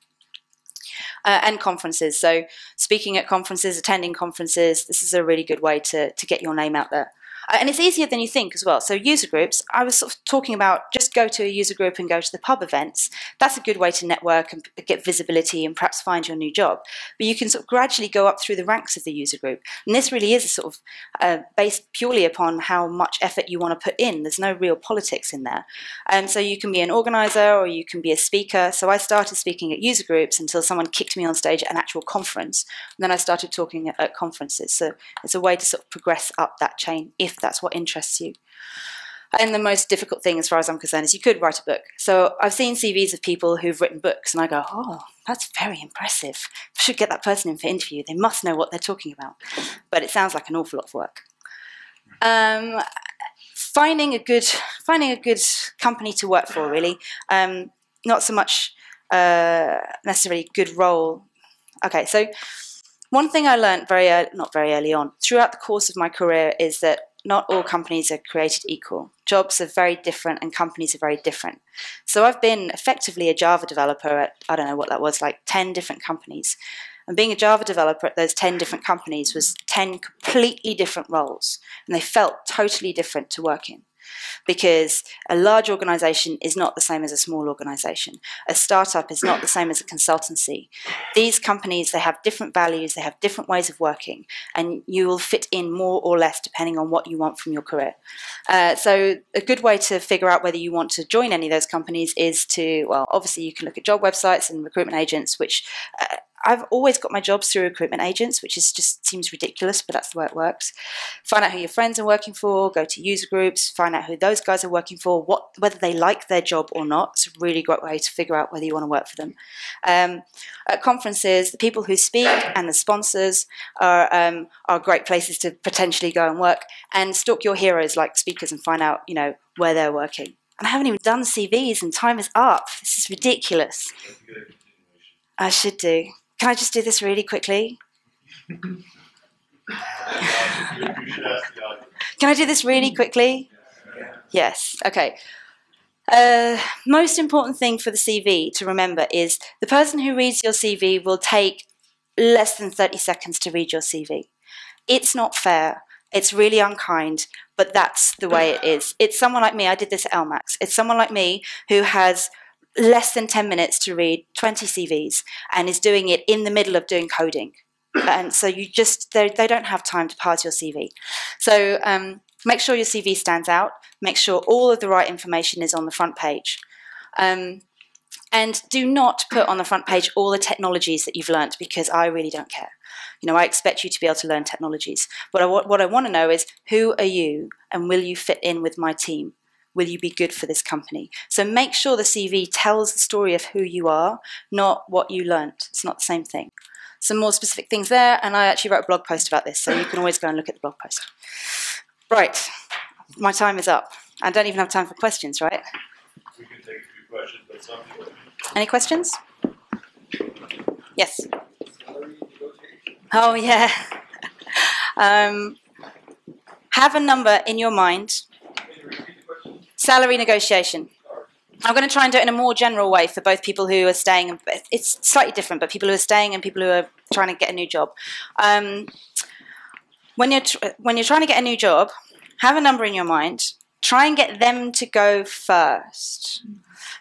Speaker 1: And conferences. So speaking at conferences, attending conferences, this is a really good way to get your name out there. And it's easier than you think as well. So user groups, I was sort of talking about just go to a user group and go to the pub events. That's a good way to network and get visibility and perhaps find your new job. But you can sort of gradually go up through the ranks of the user group. And this really is a sort of based purely upon how much effort you want to put in. There's no real politics in there. And so you can be an organizer or you can be a speaker. So I started speaking at user groups until someone kicked me on stage at an actual conference. And then I started talking at conferences. So it's a way to sort of progress up that chain if that's what interests you. And the most difficult thing, as far as I'm concerned, is you could write a book. So I've seen CVs of people who've written books, and I go, oh, that's very impressive. I should get that person in for interview. They must know what they're talking about. But it sounds like an awful lot of work. Finding a good company to work for, really. Not so much necessarily good role. Okay, so one thing I learned not very early on, throughout the course of my career, is that not all companies are created equal. Jobs are very different and companies are very different. So I've been effectively a Java developer at, I don't know what that was, like 10 different companies. And being a Java developer at those 10 different companies was 10 completely different roles. And they felt totally different to work in. because a large organization is not the same as a small organization. A startup is not the same as a consultancy. These companies, they have different values, they have different ways of working, and you will fit in more or less depending on what you want from your career. So a good way to figure out whether you want to join any of those companies is to, well, obviously you can look at job websites and recruitment agents, which I've always got my jobs through recruitment agents, which is just seems ridiculous, but that's the way it works. Find out who your friends are working for, go to user groups, find out who those guys are working for, whether they like their job or not. It's a really great way to figure out whether you want to work for them. At conferences, the people who speak and the sponsors are great places to potentially go and work, and stalk your heroes like speakers and find out, where they're working. And I haven't even done CVs and time is up. This is ridiculous. I should do. Can I just do this really quickly? Can I do this really quickly? Yes. Okay. Most important thing for the CV to remember is the person who reads your CV will take less than 30 seconds to read your CV. It's not fair. It's really unkind, but that's the way it is. It's someone like me. I did this at LMAX. It's someone like me who has less than 10 minutes to read 20 CVs and is doing it in the middle of doing coding. And so they don't have time to parse your CV. So make sure your CV stands out. Make sure all of the right information is on the front page. And do not put on the front page all the technologies that you've learnt, because I really don't care. I expect you to be able to learn technologies. But what I want to know is, who are you and will you fit in with my team? Will you be good for this company? So make sure the CV tells the story of who you are, not what you learnt. It's not the same thing. Some more specific things there, and I actually wrote a blog post about this, so you can always go and look at the blog post. Right, my time is up. I don't even have time for questions, right?
Speaker 2: We can take a few questions, but some people...
Speaker 1: Any questions? Yes. Oh, yeah. Have a number in your mind. Salary negotiation. I'm going to try and do it in a more general way for both people who are staying. It's slightly different, but people who are staying and people who are trying to get a new job. When you're trying to get a new job, have a number in your mind. Try and get them to go first,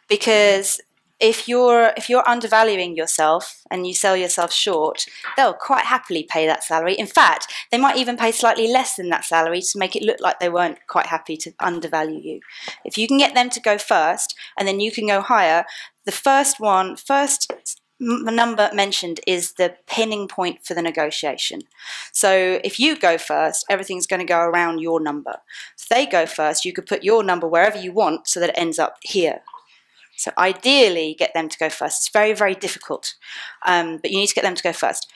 Speaker 1: because if you're undervaluing yourself and you sell yourself short, they'll quite happily pay that salary. In fact, they might even pay slightly less than that salary to make it look like they weren't quite happy to undervalue you. If you can get them to go first and then you can go higher, the first number mentioned is the pinning point for the negotiation. So if you go first, everything's going to go around your number. If they go first, you could put your number wherever you want so that it ends up here. So ideally, get them to go first. It's very, very difficult, but you need to get them to go first.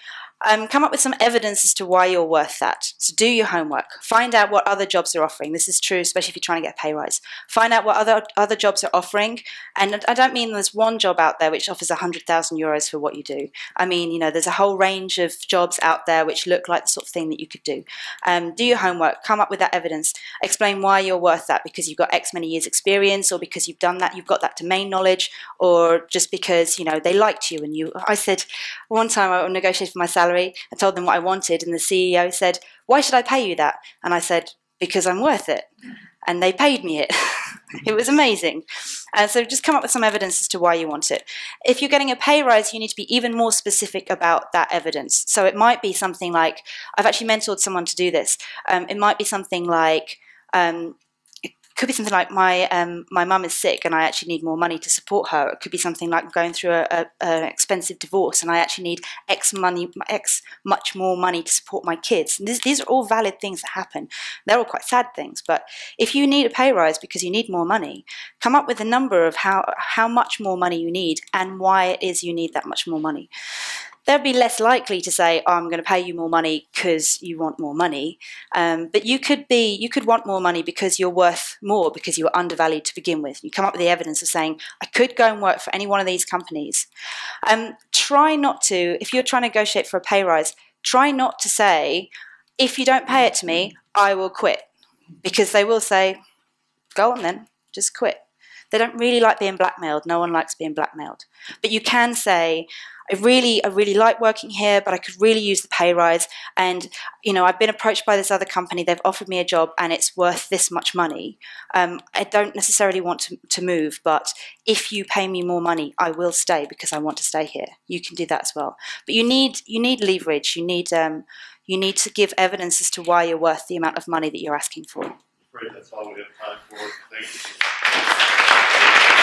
Speaker 1: Come up with some evidence as to why you're worth that. So do your homework. Find out what other jobs are offering. This is true, especially if you're trying to get a pay rise. Find out what other jobs are offering. And I don't mean there's one job out there which offers 100,000 euros for what you do. I mean, there's a whole range of jobs out there which look like the sort of thing that you could do. Do your homework. Come up with that evidence. Explain why you're worth that, because you've got X many years experience, or because you've done that, you've got that domain knowledge, or just because, they liked you. And I said, one time I negotiated for my salary. I told them what I wanted, and the CEO said, "Why should I pay you that?" And I said, "Because I'm worth it." And they paid me it. It was amazing. So just come up with some evidence as to why you want it. If you're getting a pay rise, you need to be even more specific about that evidence. So it might be something like, I've actually mentored someone to do this. It might be something like, could be something like my mum is sick and I actually need more money to support her. It could be something like going through an expensive divorce and I actually need X much more money to support my kids. And these are all valid things that happen. They're all quite sad things. But if you need a pay rise because you need more money, come up with a number of how much more money you need and why it is you need that much more money. They'll be less likely to say, "Oh, I'm going to pay you more money because you want more money." But you could want more money because you're worth more, because you were undervalued to begin with. You come up with the evidence of saying, "I could go and work for any one of these companies." Try not to, if you're trying to negotiate for a pay rise, try not to say, "If you don't pay it to me, I will quit," because they will say, "Go on then, just quit." They don't really like being blackmailed. No one likes being blackmailed. But you can say, I really like working here, but I could really use the pay rise. And, you know, I've been approached by this other company. They've offered me a job and it's worth this much money. I don't necessarily want to move, but if you pay me more money, I will stay because I want to stay here. You can do that as well. But you need leverage. You need to give evidence as to why you're worth the amount of money that you're asking for.
Speaker 2: I'm afraid that's all we have time for. Thank you.